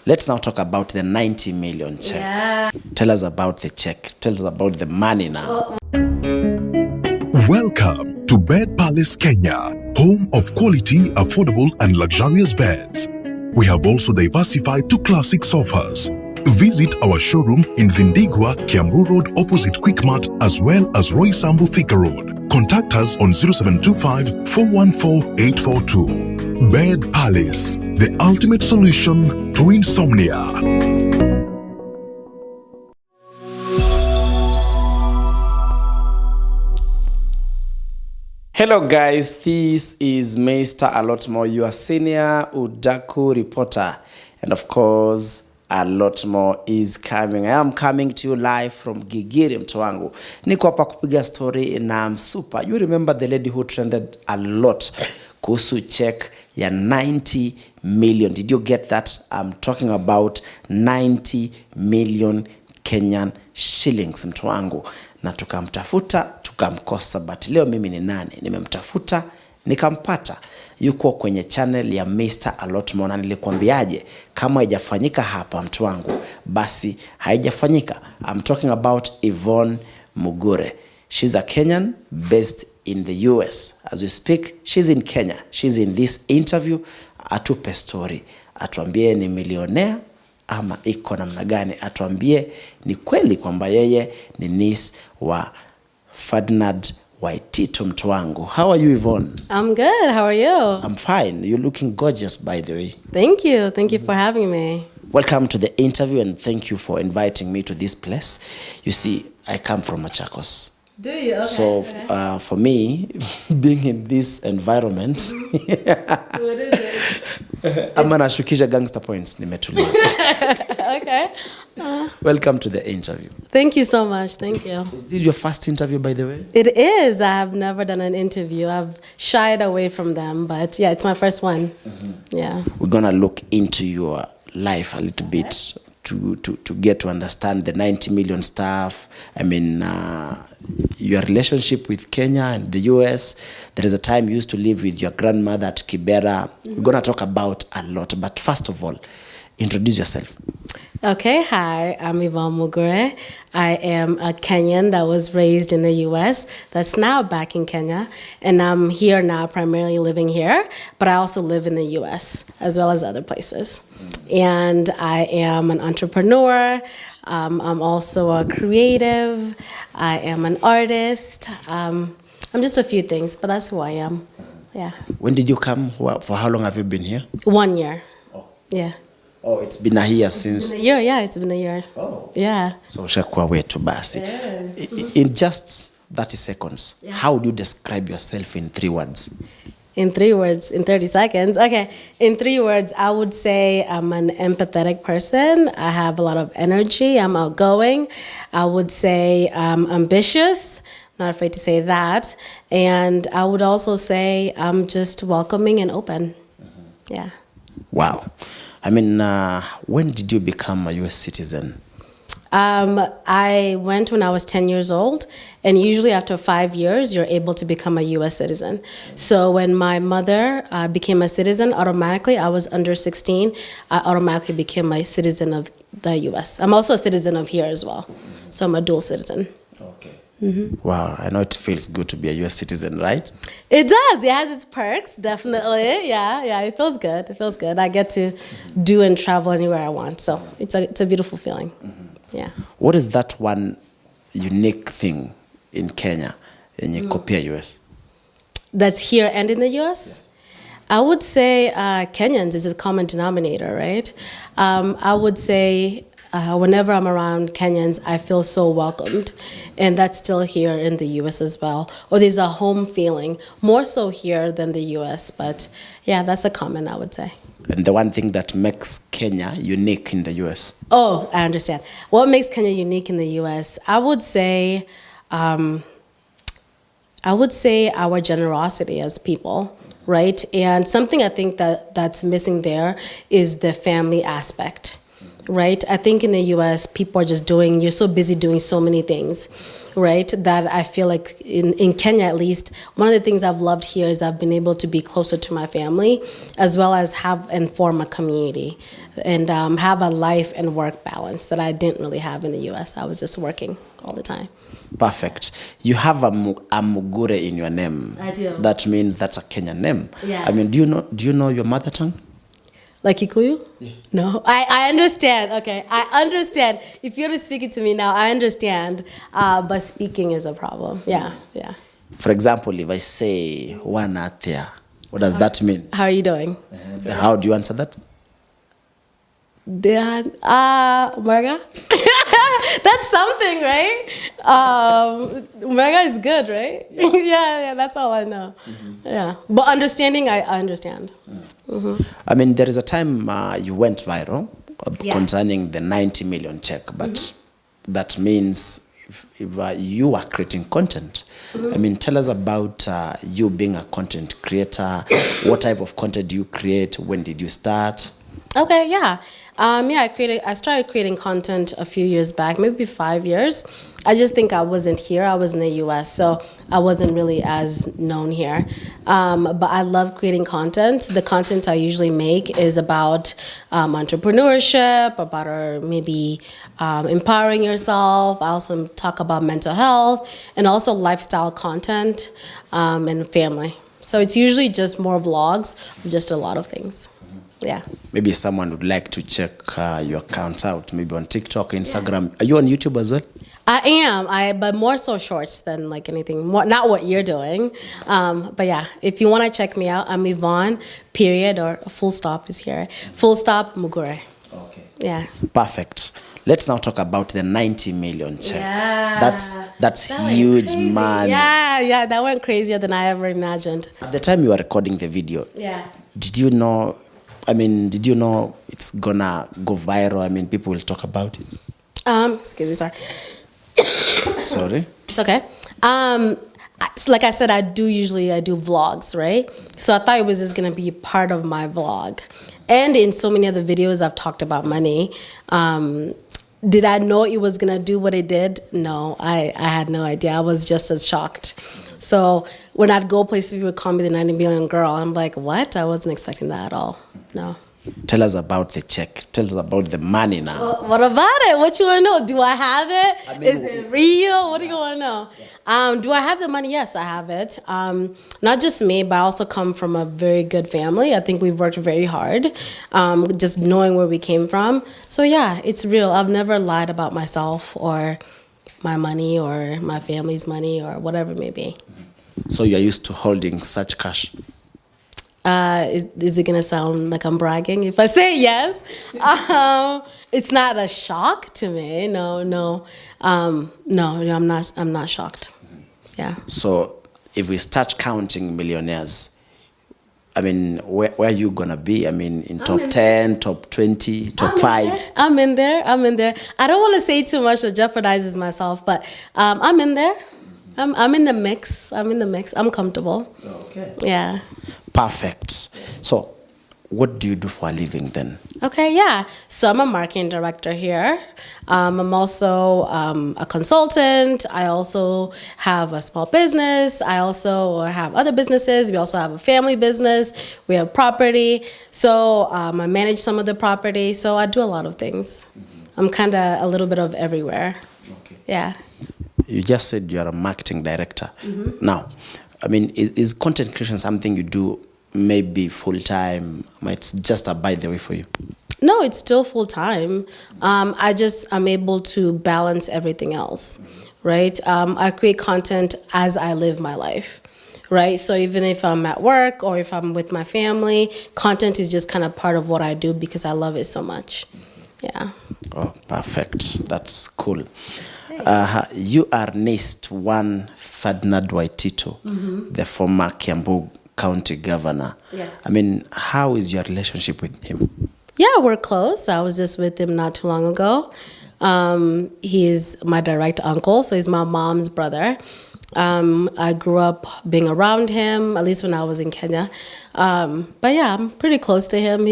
Let's now talk about the 90 million check. Yeah. Tell us about the check. Tell us about the money now. Welcome to Bed Palace, Kenya, home of quality, affordable and luxurious beds. We have also diversified to classic sofas. Visit our showroom in Vindigua, Kiambu Road opposite Quickmart, as well as Roy Sambu Thika Road. Contact us on 0725 414 842. Bed Palace, the ultimate solution to insomnia. Hello guys, this is Mr. A Lot More, your senior Udaku reporter. And of course, a lot more is coming. I am coming to you live from Gigiri, mtu wangu. Niko hapa kupiga story na Msupa. You remember the lady who trended a lot kuhusu check ya 90 million. Did you get that? I'm talking about 90 million Kenyan shillings, mtu wangu. Na tukamtafuta, tukamkosa, but leo mimi ni nani? Nimemtafuta, nikampata. Yuko kwenye channel ya Mr. A Lot More, na nilikwambiaje kama haijafanyika hapa mtu wangu, basi haijafanyika. I'm talking about Yvonne Mugure. She's a Kenyan based in the US. As we speak, she's in Kenya. She's in this interview. Atupe story. Atuambie ni millionaire ama iko namna gani. Atuambie ni kweli kwamba yeye ni niece wa Ferdinand Waitito, mtu wangu. How are you, Yvonne? I'm good. How are you? I'm fine. You're looking gorgeous, by the way. Thank you. Thank you for having me. Welcome to the interview, and thank you for inviting me to this place. You see, I come from Machakos. Do you? Okay. So for me, being in this environment, What is it? I'm gonna shukisha gangster points. Nimetulia. Okay. Welcome to the interview. Thank you so much. Thank you. Is this your first interview, by the way? It is. I have never done an interview. I've shied away from them, but yeah, it's my first one. Yeah. We're gonna look into your life a little bit to get to understand the 90 million stuff. I mean, your relationship with Kenya and the US. There is a time you used to live with your grandmother at Kibera. We're gonna talk about a lot, but first of all, introduce yourself. Okay, hi, I'm Yvonne Mugure. I am a Kenyan that was raised in the US that's now back in Kenya, and I'm here now primarily living here, but I also live in the US as well as other places. And I am an entrepreneur. I'm also a creative. I am an artist. I'm just a few things, but that's who I am. Yeah. When did you come? For how long have you been here? 1 year. Oh. Yeah. Oh, it's been a year since. A year, yeah, it's been a year. Oh. Yeah. So ushakuwa wetu basi. Yeah. In just 30 seconds, how would you describe yourself in 3 words? In 3 words, in 30 seconds. Okay, in 3 words, I would say I'm an empathetic person. I have a lot of energy. I'm outgoing. I would say I'm ambitious. Not afraid to say that. And I would also say I'm just welcoming and open. Yeah. Wow. I mean, when did you become a US citizen? I went when I was 10 years old, and usually after 5 years, you're able to become a U.S. citizen. So when my mother became a citizen, automatically, I was under 16, I automatically became a citizen of the U.S. I'm also a citizen of here as well, so I'm a dual citizen. Okay. Wow, I know it feels good to be a US citizen, right? It does. It has its perks, definitely. Yeah, it feels good. It feels good. I get to do and travel anywhere I want, so it's a beautiful feeling. Yeah. What is that one unique thing in Kenya and you compare US? That's here and in the U.S.? I would say Kenyans is a common denominator, right? I would say whenever I'm around Kenyans, I feel so welcomed. And that's still here in the U.S. as well. Or there's a home feeling, more so here than the U.S. But yeah, that's a common, I would say. And the one thing that makes Kenya unique in the US? Oh, I understand. What makes Kenya unique in the U.S.? I would say our generosity as people, right? And something I think that's missing there is the family aspect. right? I think in the US, people are just doing, you're so busy doing so many things, right? That I feel like in Kenya, at least, one of the things I've loved here is I've been able to be closer to my family, as well as have and form a community and have a life and work balance that I didn't really have in the US. I was just working all the time. Perfect. You have a Mugure in your name. I do. That means that's a Kenyan name. Yeah. I mean, do you know your mother tongue? Like Kikuyu? Yeah. No, I understand. Okay, I understand. If you're speaking to me now, I understand. But speaking is a problem. Yeah, yeah. For example, if I say Wanatia, what does that mean? How are you doing? How do you answer that? Marga? That's something, right? Marga is good, right? Yeah, that's all I know. Yeah, but understanding, I understand. I mean, there is a time you went viral Yeah. concerning the 90 million check, but that means if you are creating content. I mean, tell us about you being a content creator. What type of content do you create? When did you start? Okay, yeah. I started creating content a few years back, maybe 5 years. I just think I wasn't here. I was in the US, so I wasn't really as known here. But I love creating content. The content I usually make is about entrepreneurship, about maybe empowering yourself. I also talk about mental health and also lifestyle content and family. So it's usually just more vlogs, just a lot of things. Yeah. Maybe someone would like to check your account out, maybe on TikTok, Instagram. Are you on YouTube as well? I am, but more so shorts than like anything. More, not what you're doing. But yeah, if you want to check me out, I'm Yvonne, period, or full stop is here. Full stop, Mugure. Okay. Yeah. Perfect. Let's now talk about the 90 million check. Yeah. That's huge, man. Yeah, that went crazier than I ever imagined. At the time you were recording the video, Yeah. did you know it's gonna go viral? I mean, people will talk about it. Excuse me, sorry. Sorry? It's okay. Like I said, I do vlogs, right? So I thought it was just gonna be part of my vlog. And in so many other videos, I've talked about money. Did I know it was gonna do what it did? No, I had no idea. I was just as shocked. So when I'd go places, people would call me the 90 million girl. I'm like, what? I wasn't expecting that at all. No. Tell us about the check. Tell us about the money now. Well, what about it? What you want to know? Do I have it? Is it real? What do you want to know? Yeah. Do I have the money? Yes, I have it. Not just me, but I also come from a very good family. I think we've worked very hard, just knowing where we came from. So yeah, it's real. I've never lied about myself or my money or my family's money or whatever it may be. So you're used to holding such cash? Is it gonna sound like I'm bragging if I say yes? It's not a shock to me. No, I'm not shocked. Yeah. So if we start counting millionaires, I mean, where are you gonna be? I mean, in top 10, top 20, top 5? I'm in there. I don't want to say too much that jeopardizes myself, but I'm in there. I'm in the mix. I'm comfortable. Okay. Yeah. Perfect. So what do you do for a living then? Okay, yeah. So I'm a marketing director here. I'm also a consultant. I also have a small business. I also have other businesses. We also have a family business. We have property. So I manage some of the property. So I do a lot of things. I'm kind of a little bit of everywhere. Okay. Yeah. You just said you're a marketing director. Now, I mean, is content creation something you do maybe full-time? It's just a by the way for you? No, it's still full-time. I'm able to balance everything else, right? I create content as I live my life, right? So even if I'm at work or if I'm with my family, content is just kind of part of what I do because I love it so much. Yeah. Oh, perfect. That's cool. You are niece to one Ferdinand Waitito, the former Kiambu County Governor. Yes. I mean, how is your relationship with him? Yeah, we're close. I was just with him not too long ago. He's my direct uncle, so he's my mom's brother. I grew up being around him, at least when I was in Kenya. But yeah, I'm pretty close to him.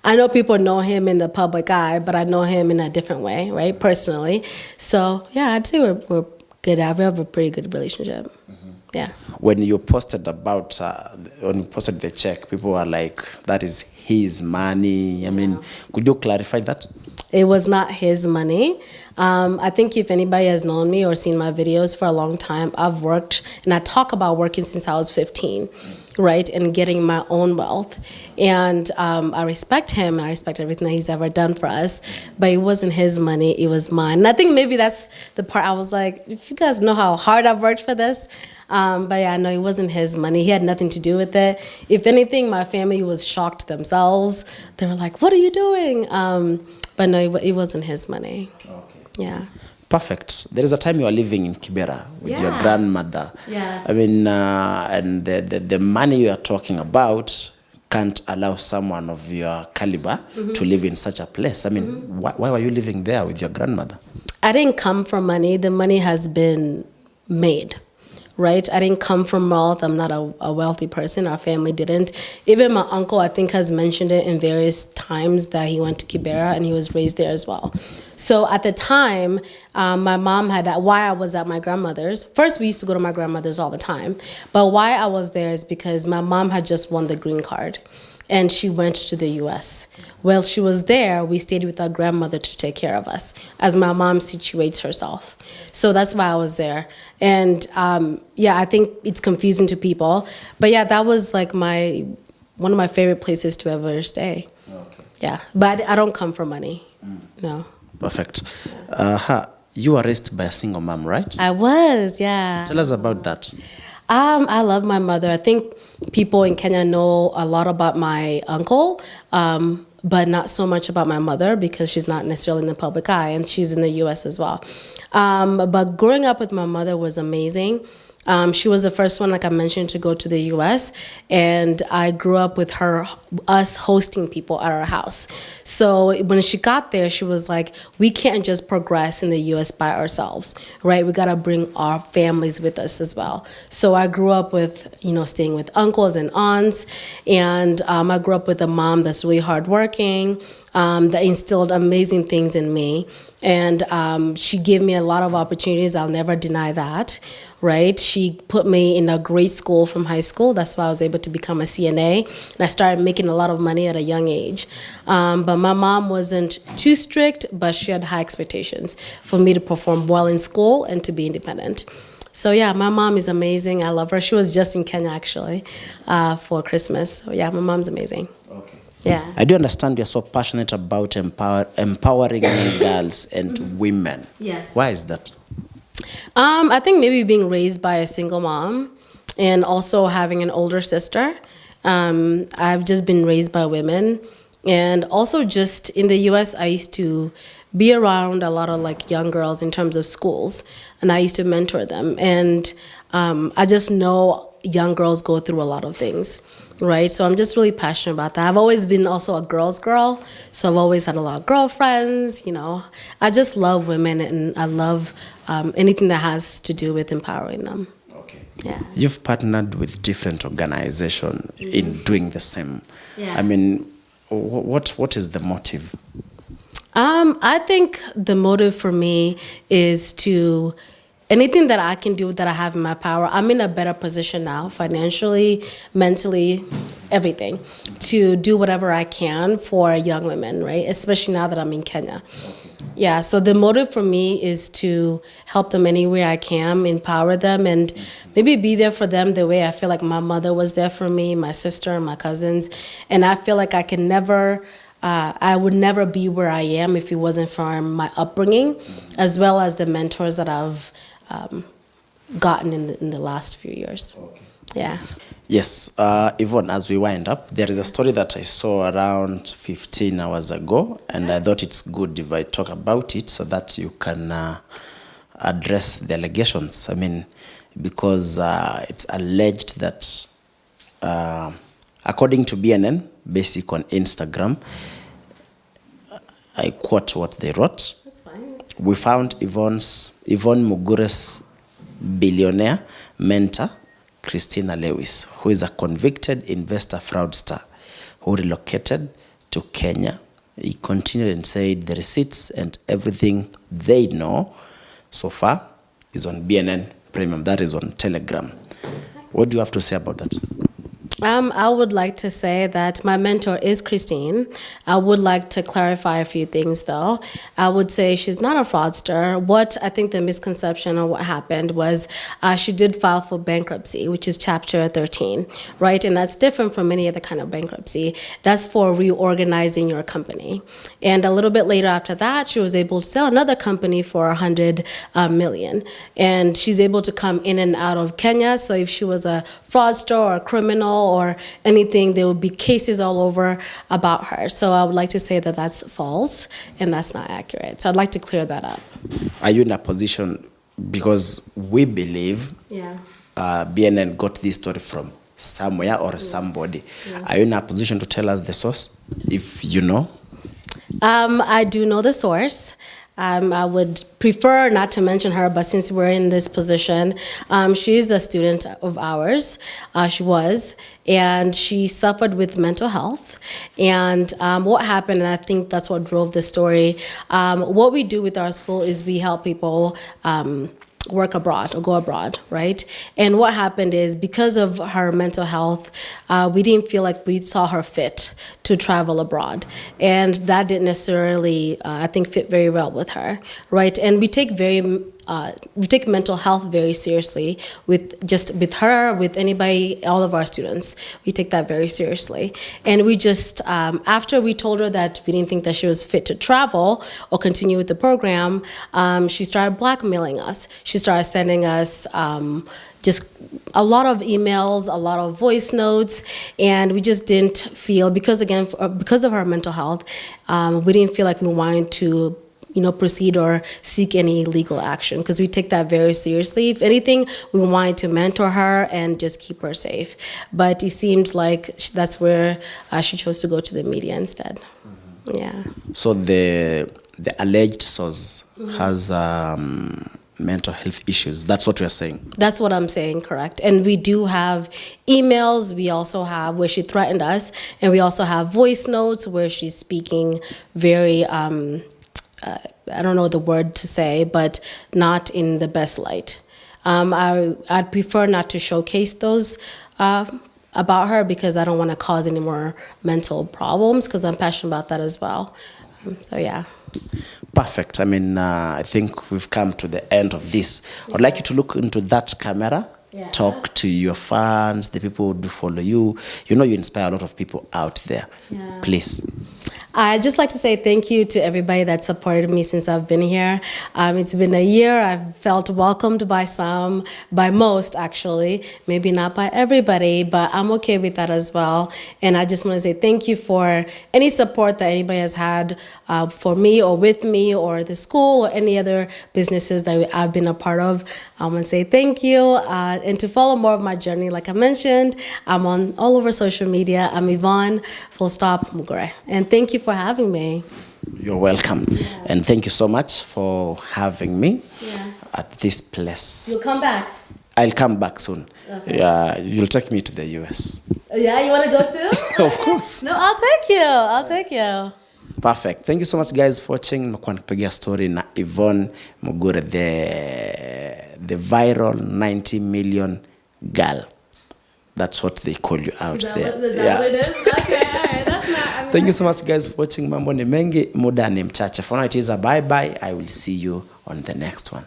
I know people know him in the public eye, but I know him in a different way, right? Personally. So yeah, I'd say we're good. We have a pretty good relationship. Yeah. When you posted when you posted the check, people were like, that is his money. I mean, could you clarify that? It was not his money. I think if anybody has known me or seen my videos for a long time, I've worked, and I talk about working since I was 15, right, and getting my own wealth. And I respect him, and I respect everything that he's ever done for us, but it wasn't his money, it was mine. And I think maybe that's the part I was like, if you guys know how hard I've worked for this, but yeah, no, it wasn't his money. He had nothing to do with it. If anything, my family was shocked themselves. They were like, what are you doing? But no, it wasn't his money. Okay. Yeah. Perfect. There is a time you are living in Kibera with your grandmother. Yeah. I mean, and the money you are talking about can't allow someone of your caliber to live in such a place. I mean, why were you living there with your grandmother? I didn't come from money. The money has been made. Right? I didn't come from wealth. I'm not a wealthy person. Our family didn't. Even my uncle, I think, has mentioned it in various times that he went to Kibera and he was raised there as well. So at the time, my mom why I was at my grandmother's. First, we used to go to my grandmother's all the time. But why I was there is because my mom had just won the green card. And she went to the U.S. While she was there, we stayed with our grandmother to take care of us as my mom situates herself. So that's why I was there. And yeah, I think it's confusing to people. But yeah, that was like one of my favorite places to ever stay. Okay. Yeah, but I don't come from money. No. Perfect. You were raised by a single mom, right? I was, yeah. Tell us about that. I love my mother. I think people in Kenya know a lot about my uncle, but not so much about my mother because she's not necessarily in the public eye, and she's in the U.S. as well. But growing up with my mother was amazing. She was the first one, like I mentioned, to go to the U.S., and I grew up with us hosting people at our house. So when she got there, she was like, we can't just progress in the U.S. by ourselves, right? We got to bring our families with us as well. So I grew up with, staying with uncles and aunts, and I grew up with a mom that's really hardworking, that instilled amazing things in me. And she gave me a lot of opportunities. I'll never deny that, right? She put me in a great school from high school. That's why I was able to become a CNA. And I started making a lot of money at a young age. But my mom wasn't too strict, but she had high expectations for me to perform well in school and to be independent. So yeah, my mom is amazing. I love her. She was just in Kenya, actually, for Christmas. So yeah, my mom's amazing. Okay. Yeah. I do understand you're so passionate about empowering young girls and women. Yes. Why is that? I think maybe being raised by a single mom and also having an older sister. I've just been raised by women. And also just in the U.S., I used to be around a lot of young girls in terms of schools, and I used to mentor them. And I just know young girls go through a lot of things. Right, so I'm just really passionate about that. I've always been also a girl's girl, so I've always had a lot of girlfriends, I just love women, and I love anything that has to do with empowering them. Okay. Yeah. You've partnered with different organizations in doing the same. Yeah. I mean, what is the motive? I think the motive for me is to anything that I can do that I have in my power. I'm in a better position now, financially, mentally, everything, to do whatever I can for young women, right? Especially now that I'm in Kenya. Yeah, so the motive for me is to help them any way I can, empower them, and maybe be there for them the way I feel like my mother was there for me, my sister, and my cousins. And I feel like I would never be where I am if it wasn't for my upbringing, as well as the mentors that I've gotten in the last few years. Okay. Yeah. Yes, Yvonne, as we wind up, there is a story that I saw around 15 hours ago, and I thought it's good if I talk about it so that you can address the allegations. I mean, because it's alleged that, according to BNN, Basic on Instagram, I quote what they wrote. That's fine. We found Yvonne Mugure's billionaire mentor Christina Lewis, who is a convicted investor fraudster who relocated to Kenya. He continued and said the receipts and everything they know so far is on BNN Premium. That is on Telegram. What do you have to say about that? I would like to say that my mentor is Christine. I would like to clarify a few things, though. I would say she's not a fraudster. What I think the misconception of what happened was she did file for bankruptcy, which is Chapter 13, right? And that's different from any other kind of bankruptcy. That's for reorganizing your company. And a little bit later after that, she was able to sell another company for 100 million. And she's able to come in and out of Kenya. So if she was a fraudster or a criminal or anything, there would be cases all over about her. So I would like to say that that's false and that's not accurate. So I'd like to clear that up. Are you in a position, because we believe BNN got this story from somewhere or somebody. Are you in a position to tell us the source, if you know? I do know the source. I would prefer not to mention her, but since we're in this position, she's a student of ours. She was, and she suffered with mental health. And what happened, and I think that's what drove the story, what we do with our school is we help people work abroad or go abroad, right? And what happened is because of her mental health, we didn't feel like we saw her fit to travel abroad. And that didn't necessarily, I think, fit very well with her, right? And we take mental health very seriously with her, with anybody, all of our students. We take that very seriously. And we just, after we told her that we didn't think that she was fit to travel or continue with the program, she started blackmailing us. She started sending us just a lot of emails, a lot of voice notes, and we just didn't feel, because of her mental health, we didn't feel like we wanted to proceed or seek any legal action, because we take that very seriously. If anything, we wanted to mentor her and just keep her safe. But it seemed like that's where she chose to go to the media instead. Mm-hmm. Yeah. So the alleged source has mental health issues. That's what you're saying? That's what I'm saying, correct. And we do have emails. We also have where she threatened us. And we also have voice notes where she's speaking very... I don't know the word to say, but not in the best light. I'd prefer not to showcase those about her, because I don't want to cause any more mental problems, because I'm passionate about that as well. So yeah. Perfect. I mean, I think we've come to the end of this. I'd like you to look into that camera. Yeah. Talk to your fans, the people who do follow you. You know you inspire a lot of people out there. Yeah. Please. I'd just like to say thank you to everybody that supported me since I've been here. It's been a year. I've felt welcomed by some, by most actually, maybe not by everybody, but I'm okay with that as well. And I just want to say thank you for any support that anybody has had for me or with me or the school or any other businesses that I've been a part of. I want to say thank you. And to follow more of my journey, like I mentioned, I'm on all over social media. I'm Yvonne, _Mugure. And thank you for having me. You're welcome. Yeah. And thank you so much for having me at this place. You'll come back? I'll come back soon. Okay. Yeah, you'll take me to the US. Yeah, you want to go too? Of course. No, I'll take you. Perfect. Thank you so much, guys, for watching. Nimekuwa nikipigia story na Yvonne Mugure, the viral 90 million girl. That's what they call you out there. Is that what it is? Okay, all right. That's not... Thank you so much, guys, for watching. Mambo ni mengi, muda ni mchache. For now, it is a bye-bye. I will see you on the next one.